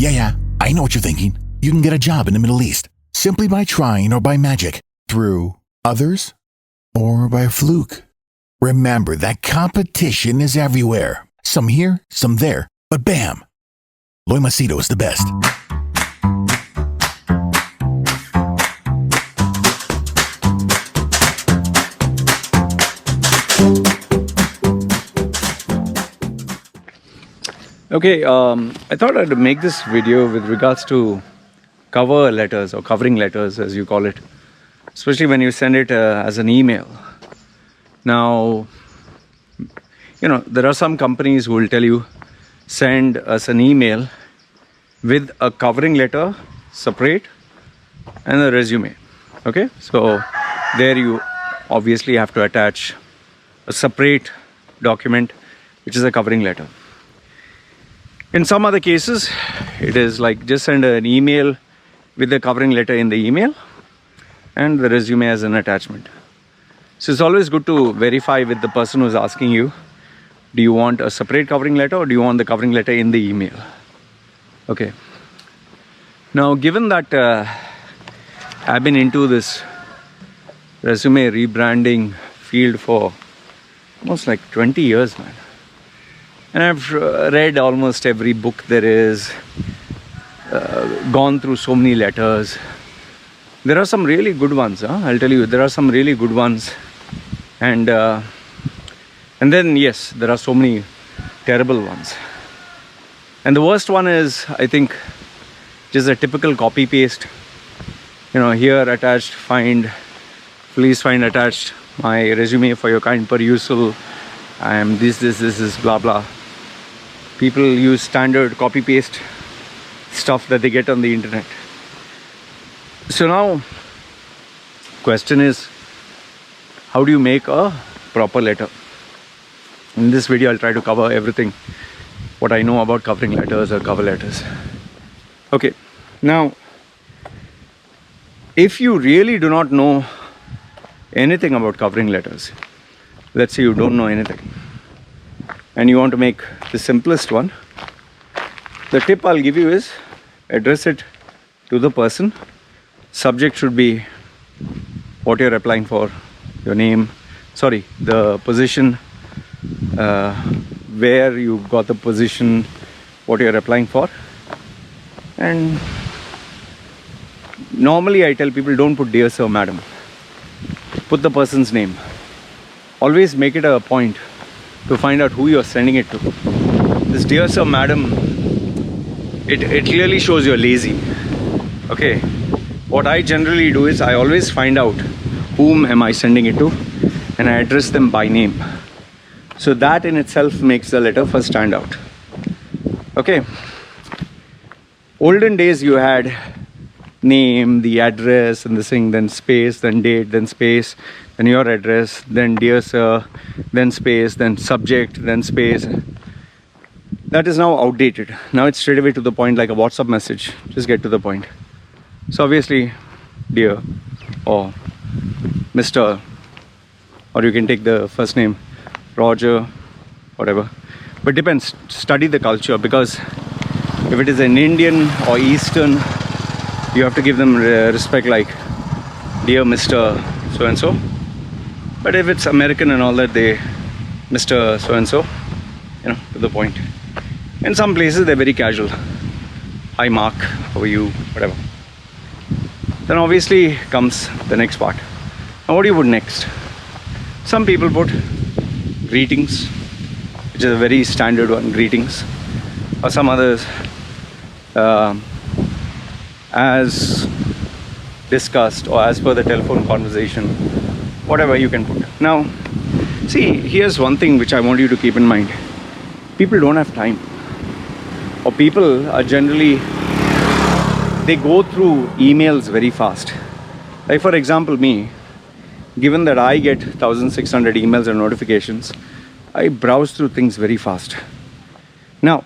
Yeah, I know what you're thinking. You can get a job in the Middle East simply by trying or by magic, through others, or by fluke. Remember that competition is everywhere. Some here, some there, but bam! Loy Macedo is the best. Okay, I thought I'd make this video with regards to cover letters or covering letters, as you call it, especially when you send it as an email. Now, there are some companies who will tell you, send us an email with a covering letter separate and a resume. Okay, so there you obviously have to attach a separate document, which is a covering letter. In some other cases, it is like just send an email with the covering letter in the email and the resume as an attachment. So it's always good to verify with the person who's asking you, do you want a separate covering letter or do you want the covering letter in the email? Okay. Now, given that I've been into this resume rebranding field for almost like 20 years, man. And I've read almost every book there is, gone through so many letters. There are some really good ones, I'll tell you, there are some really good ones. And then, yes, there are so many terrible ones. And the worst one is, I think, just a typical copy-paste. Here attached, please find attached my resume for your kind perusal. I am this is blah, blah. People use standard copy-paste stuff that they get on the internet. So now, question is, how do you make a proper letter? In this video, I'll try to cover everything, what I know about covering letters or cover letters. Okay, now, if you really do not know anything about covering letters, let's say you don't know anything, and you want to make the simplest one, the tip I'll give you is address it to the person. Subject should be what you're applying for, your name, the position, where you got the position, what you're applying for. And normally I tell people, don't put dear sir, madam. Put the person's name. Always make it a point to find out who you're sending it to. This dear sir, madam, it clearly shows you're lazy. Okay, what I generally do is I always find out whom am I sending it to and I address them by name. So that in itself makes the letter first stand out. Okay, olden days you had name, the address and the thing, then space, then date, then space, then your address, then dear sir, then space, then subject, then space. That is now outdated. Now it's straight away to the point, like a WhatsApp message. Just get to the point. So obviously, dear or Mr. or you can take the first name, Roger, whatever. But depends. Study the culture, because if it is an Indian or Eastern, you have to give them respect, like dear Mr. so-and-so. But if it's American and all that, they Mr. so-and-so, to the point. In some places, they're very casual. Hi Mark, how are you, whatever. Then obviously comes the next part. Now what do you put next? Some people put greetings, which is a very standard one, greetings. Or some others, as discussed or as per the telephone conversation, whatever you can put. Now, see, here's one thing which I want you to keep in mind. People don't have time, or people are generally, they go through emails very fast. Like for example, me, given that I get 1,600 emails and notifications, I browse through things very fast. Now,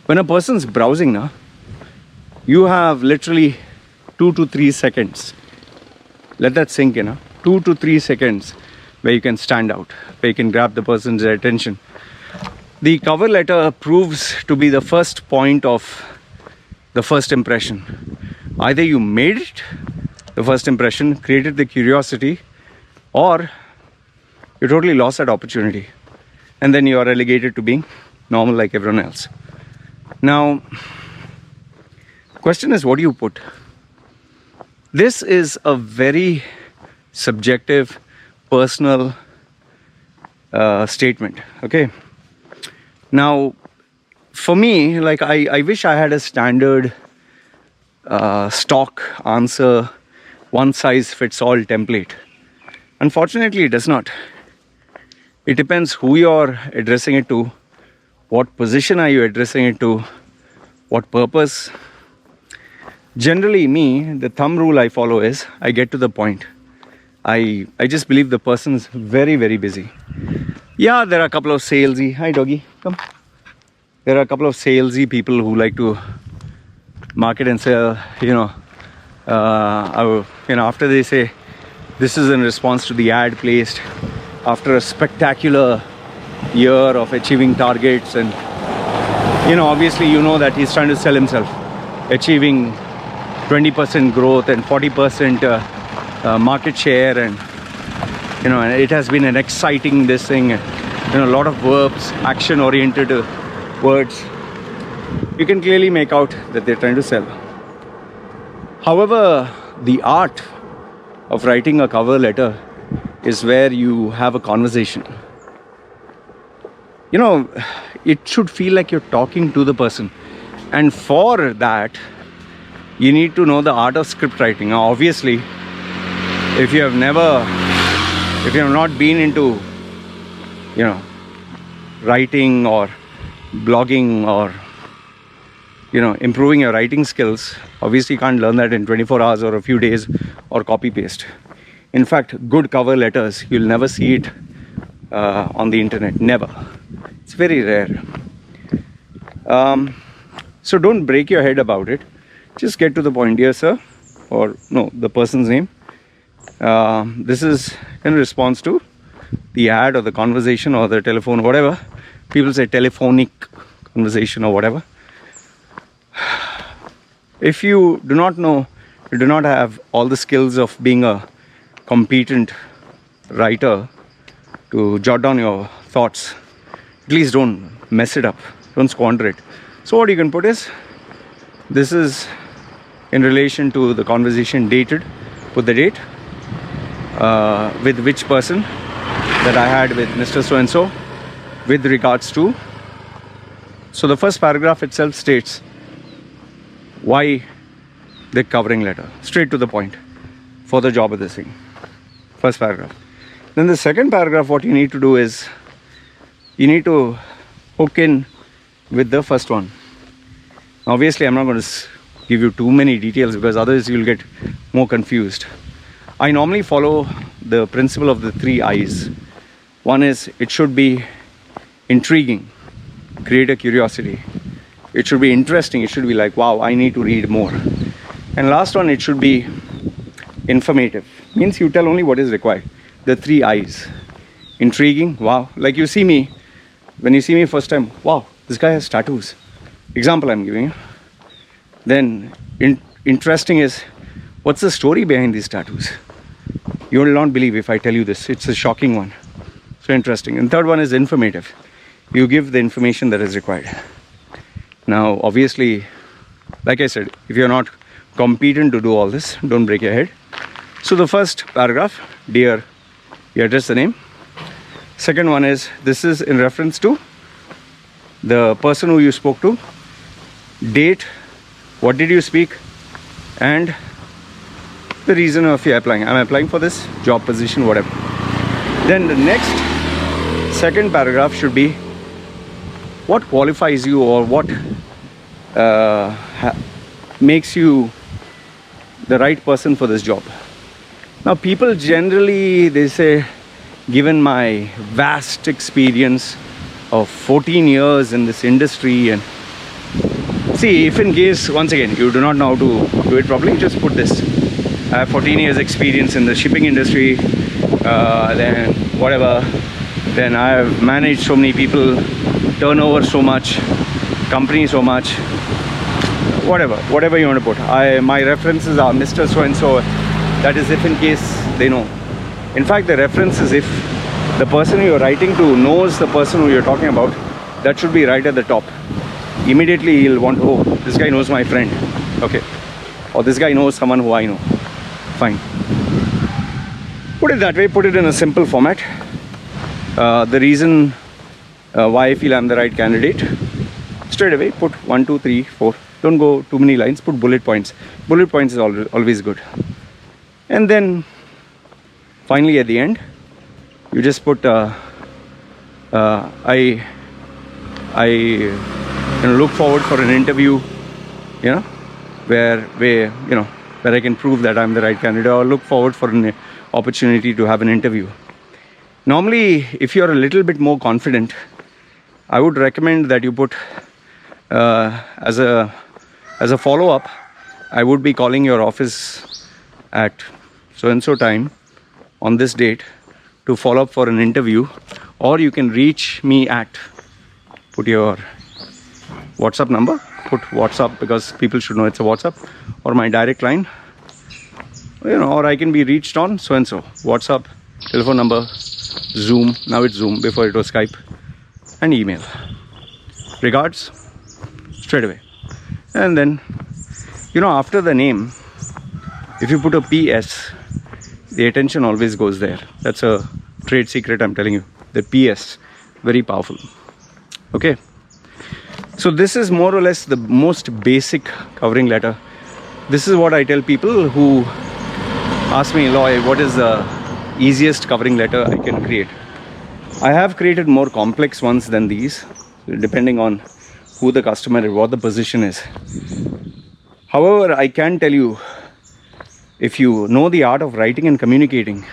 when a person's browsing now, you have literally 2 to 3 seconds. Let that sink in. 2 to 3 seconds where you can stand out, where you can grab the person's attention. The cover letter proves to be the first point of the first impression. Either you made it, the first impression, created the curiosity, or you totally lost that opportunity. And then you are relegated to being normal like everyone else. Now, question is, what do you put? This is a very subjective, personal statement, okay? Now, for me, like I wish I had a standard stock answer, one size fits all template. Unfortunately, it does not. It depends who you're addressing it to, what position are you addressing it to, what purpose. Generally, me, the thumb rule I follow is I get to the point. I just believe the person's very, very busy. Yeah, there are a couple of salesy. Hi, doggy, come. There are a couple of salesy people who like to market and sell, after they say this is in response to the ad placed after a spectacular year of achieving targets, and obviously that he's trying to sell himself, achieving 20% growth and 40% market share, and it has been an exciting this thing, a lot of verbs, action oriented words. You can clearly make out that they're trying to sell. However, the art of writing a cover letter is where you have a conversation. It should feel like you're talking to the person, and for that you need to know the art of script writing. Now, obviously, if you have not been into writing or blogging or improving your writing skills, obviously you can't learn that in 24 hours or a few days or copy paste. In fact, good cover letters, you'll never see it on the internet, never. It's very rare. So don't break your head about it. Just get to the point. Dear sir, or no, the person's name, this is in response to the ad or the conversation or the telephone, whatever. People say telephonic conversation or whatever. If you do not know, you do not have all the skills of being a competent writer to jot down your thoughts, please don't mess it up, don't squander it. So what you can put is, this is in relation to the conversation dated, put the date, with which person that I had with Mr. So-and-so with regards to. So the first paragraph itself states why the covering letter, straight to the point for the job of this thing. First paragraph. Then the second paragraph, what you need to do is you need to hook in with the first one. Obviously, I'm not going to give you too many details because otherwise you'll get more confused. I normally follow the principle of the 3 I's. One is, it should be intriguing, create a curiosity. It should be interesting, it should be like, wow, I need to read more. And last one, it should be informative. Means you tell only what is required. The 3 I's. Intriguing, wow. Like you see me, when you see me first time, wow, this guy has tattoos. Example I'm giving you. Then interesting is, what's the story behind these tattoos? You will not believe if I tell you this. It's a shocking one. So interesting. And third one is informative. You give the information that is required. Now, obviously, like I said, if you're not competent to do all this, don't break your head. So the first paragraph, dear, you address the name. Second one is, this is in reference to the person who you spoke to, date, what did you speak, and the reason of you applying. I'm applying for this job position, whatever. Then the next second paragraph should be what qualifies you, or what makes you the right person for this job. Now, people generally, they say, given my vast experience of 14 years in this industry, and see, if in case, once again, you do not know how to do it properly, just put this. I have 14 years experience in the shipping industry, then whatever. Then I have managed so many people turnover so much, company so much, whatever you want to put. My references are Mr. So and so. That is if in case they know. In fact, the reference is if the person you're writing to knows the person who you're talking about. That should be right at the top. Immediately he'll want to, oh, this guy knows my friend. Okay. Or this guy knows someone who I know. Fine. Put it that way, put it in a simple format. The reason why I feel I'm the right candidate, straight away put 1, 2, 3, 4. Don't go too many lines, put bullet points. Bullet points is always good. And then finally at the end, you just put I look forward for an interview, where I can prove that I'm the right candidate, or look forward for an opportunity to have an interview. Normally, if you're a little bit more confident, I would recommend that you put as a follow-up, I would be calling your office at so and so time on this date to follow up for an interview, or you can reach me at, put your WhatsApp number, put WhatsApp because people should know it's a WhatsApp, or my direct line, or I can be reached on so and so, WhatsApp, telephone number, Zoom, now it's Zoom, before it was Skype, and email. Regards, straight away. And then, after the name, if you put a PS, the attention always goes there. That's a trade secret, I'm telling you. The PS, very powerful. Okay. So this is more or less the most basic covering letter. This is what I tell people who ask me, Loy, what is the easiest covering letter I can create? I have created more complex ones than these, depending on who the customer is, what the position is. However, I can tell you, if you know the art of writing and communicating,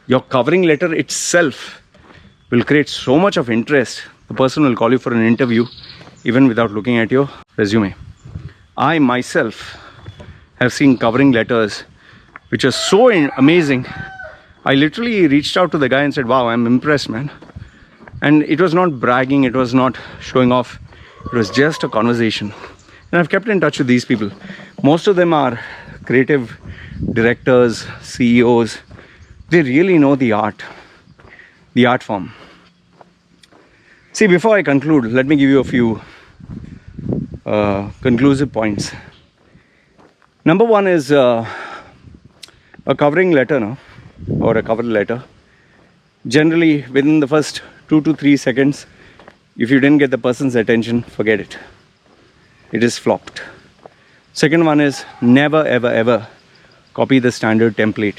your covering letter itself will create so much of interest. The person will call you for an interview even without looking at your resume. I myself have seen covering letters which are so amazing. I literally reached out to the guy and said, wow, I'm impressed, man. And it was not bragging, it was not showing off, it was just a conversation. And I've kept in touch with these people. Most of them are creative directors, CEOs. They really know the art form. See, before I conclude, let me give you a few conclusive points. Number one is a covering letter, or a cover letter. Generally, within the first 2 to 3 seconds, if you didn't get the person's attention, forget it. It is flopped. Second one is never, ever, ever copy the standard template.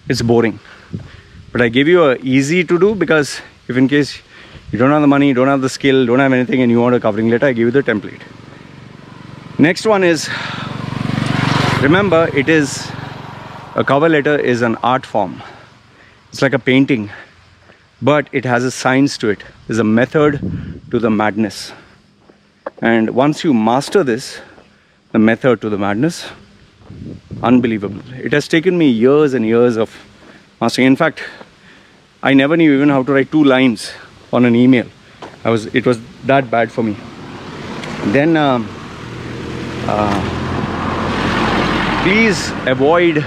It's boring. But I give you a easy to do, because if in case you don't have the money, don't have the skill, don't have anything, and you want a covering letter, I give you the template. Next one is, remember, a cover letter is an art form. It's like a painting, but it has a science to it. There's a method to the madness. And once you master this, the method to the madness, unbelievable. It has taken me years and years of mastering. In fact, I never knew even how to write 2 lines on an email. It was that bad for me. Then please avoid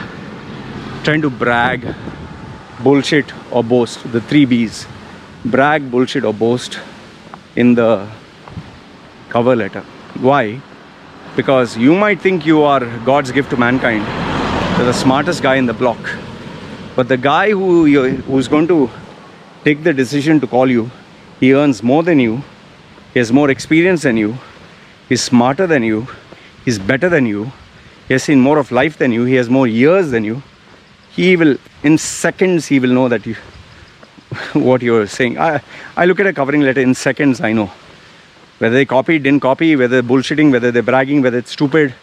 trying to brag, bullshit, or boast. The 3 B's: brag, bullshit, or boast in the cover letter. Why? Because you might think you are God's gift to mankind. You're the smartest guy in the block. But the guy who's going to take the decision to call you, he earns more than you, he has more experience than you, he's smarter than you, he's better than you, he has seen more of life than you, he has more years than you. He will, in seconds, he will know that what you're saying. I look at a covering letter, in seconds I know whether they copied, didn't copy, whether they're bullshitting, whether they're bragging, whether it's stupid.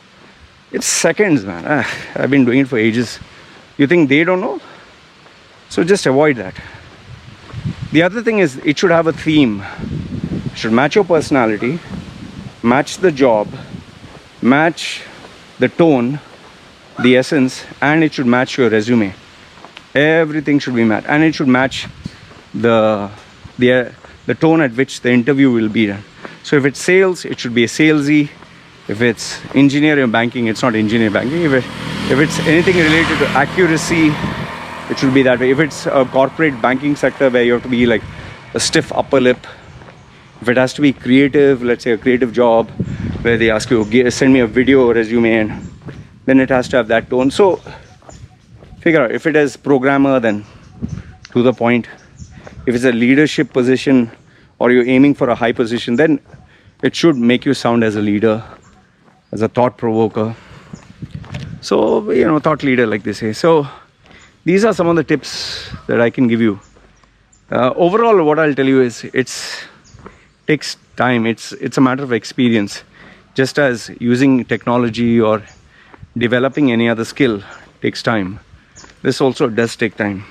It's seconds, man. I've been doing it for ages. You think they don't know? So just avoid that. The other thing is, it should have a theme. It should match your personality, match the job, match the tone, the essence, and it should match your resume. Everything should be matched, and it should match the the tone at which the interview will be done. So if it's sales, it should be a salesy. If it's engineering or banking, it's not engineer banking. If it's anything related to accuracy, it should be that way. If it's a corporate banking sector where you have to be like a stiff upper lip, if it has to be creative, let's say a creative job where they ask you, send me a video or resume, and then it has to have that tone. So figure out if it is programmer, then to the point. If it's a leadership position or you're aiming for a high position, then it should make you sound as a leader, as a thought provoker. So, thought leader, like they say. So these are some of the tips that I can give you. Overall, what I'll tell you is it takes time. It's a matter of experience. Just as using technology or developing any other skill takes time, this also does take time.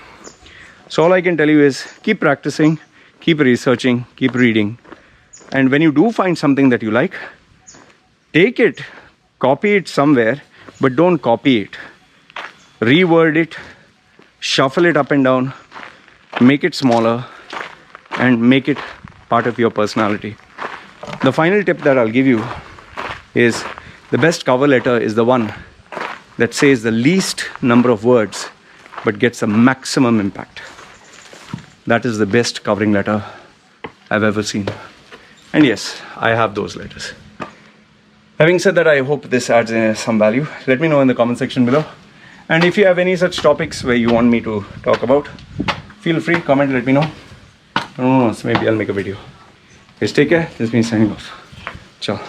So all I can tell you is keep practicing, keep researching, keep reading. And when you do find something that you like, take it, copy it somewhere, but don't copy it. Reword it, shuffle it up and down, make it smaller, and make it part of your personality. The final tip that I'll give you is the best cover letter is the one that says the least number of words but gets a maximum impact. That is the best covering letter I've ever seen. And yes, I have those letters. Having said that, I hope this adds some value. Let me know in the comment section below. And if you have any such topics where you want me to talk about, feel free, comment, let me know. Who knows, maybe I'll make a video. Guys, take care. This is me signing off. Ciao.